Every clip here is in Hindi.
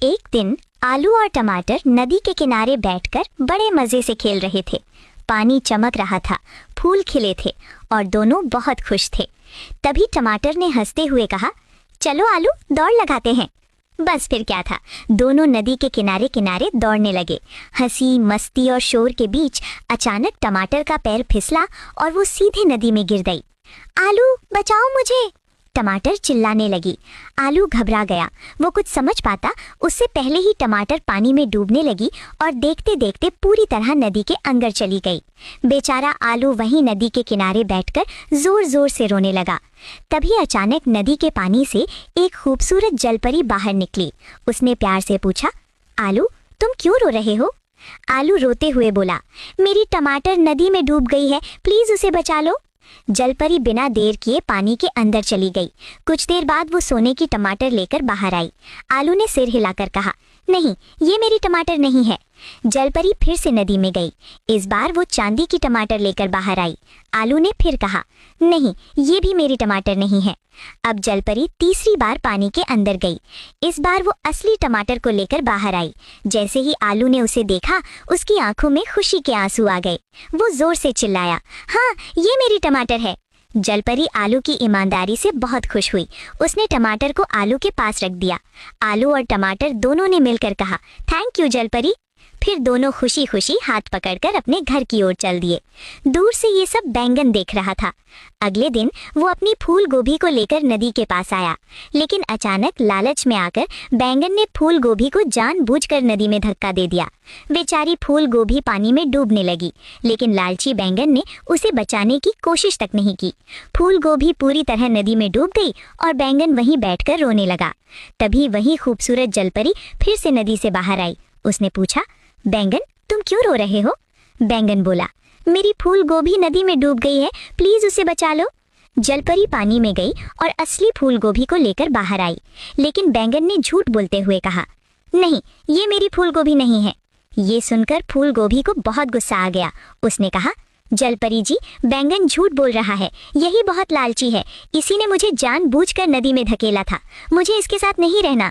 एक दिन आलू और टमाटर नदी के किनारे बैठकर बड़े मजे से खेल रहे थे। पानी चमक रहा था, फूल खिले थे और दोनों बहुत खुश थे। तभी टमाटर ने हंसते हुए कहा, चलो आलू, दौड़ लगाते हैं। बस फिर क्या था, दोनों नदी के किनारे किनारे दौड़ने लगे। हंसी मस्ती और शोर के बीच अचानक टमाटर का पैर फिसला और वो सीधे नदी में गिर गई। आलू, बचाओ मुझे, टमाटर चिल्लाने लगी। आलू घबरा गया। वो कुछ समझ पाता उससे पहले ही टमाटर पानी में डूबने लगी और देखते देखते पूरी तरह नदी के अंदर चली गई। बेचारा आलू वहीं नदी के किनारे बैठकर जोर जोर से रोने लगा। तभी अचानक नदी के पानी से एक खूबसूरत जलपरी बाहर निकली। उसने प्यार से पूछा, आलू, तुम क्यों रो रहे हो? आलू रोते हुए बोला, मेरी टमाटर नदी में डूब गई है, प्लीज उसे बचा लो। जलपरी बिना देर किए पानी के अंदर चली गई। कुछ देर बाद वो सोने की टमाटर लेकर बाहर आई। आलू ने सिर हिलाकर कहा, नहीं, ये मेरी टमाटर नहीं है। जलपरी फिर से नदी में गई। इस बार वो चांदी की टमाटर लेकर बाहर आई। आलू ने फिर कहा, नहीं, ये भी मेरी टमाटर नहीं है। अब जलपरी तीसरी बार पानी के अंदर गई। इस बार वो असली टमाटर को लेकर बाहर आई। जैसे ही आलू ने उसे देखा, उसकी आंखों में खुशी के आंसू आ गए। वो जोर से चिल्लाया, हाँ, ये मेरी टमाटर है। जलपरी आलू की ईमानदारी से बहुत खुश हुई। उसने टमाटर को आलू के पास रख दिया। आलू और टमाटर दोनों ने मिलकर कहा, थैंक यू जलपरी। फिर दोनों खुशी खुशी हाथ पकड़कर अपने घर की ओर चल दिए। दूर से ये सब बैंगन देख रहा था। अगले दिन वो अपनी फूल गोभी को लेकर नदी के पास आया, लेकिन अचानक लालच में आकर बैंगन ने फूल गोभी को जानबूझकर नदी में धक्का दे दिया। बेचारी फूल गोभी पानी में डूबने लगी, लेकिन लालची बैंगन ने उसे बचाने की कोशिश तक नहीं की। फूल गोभी पूरी तरह नदी में डूब गई और बैंगन वहीं बैठकर रोने लगा। तभी वही खूबसूरत जलपरी फिर से नदी से बाहर आई। उसने पूछा, बैंगन, तुम क्यों रो रहे हो? बैंगन बोला, मेरी फूल गोभी नदी में डूब गई है, प्लीज उसे बचा लो। जलपरी पानी में गई और असली फूल गोभी को लेकर बाहर आई, लेकिन बैंगन ने झूठ बोलते हुए कहा, नहीं, ये मेरी फूल गोभी नहीं है। ये सुनकर फूल गोभी को बहुत गुस्सा आ गया। उसने कहा, जलपरी जी, बैंगन झूठ बोल रहा है, यही बहुत लालची है, इसी ने मुझे जानबूझकर नदी में धकेला था, मुझे इसके साथ नहीं रहना।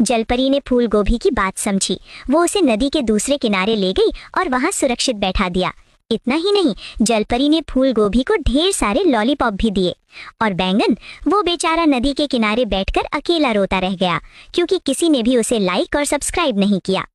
जलपरी ने फूल गोभी की बात समझी। वो उसे नदी के दूसरे किनारे ले गई और वहां सुरक्षित बैठा दिया। इतना ही नहीं, जलपरी ने फूल गोभी को ढेर सारे लॉलीपॉप भी दिए। और बैंगन, वो बेचारा नदी के किनारे बैठकर अकेला रोता रह गया, क्योंकि किसी ने भी उसे लाइक और सब्सक्राइब नहीं किया।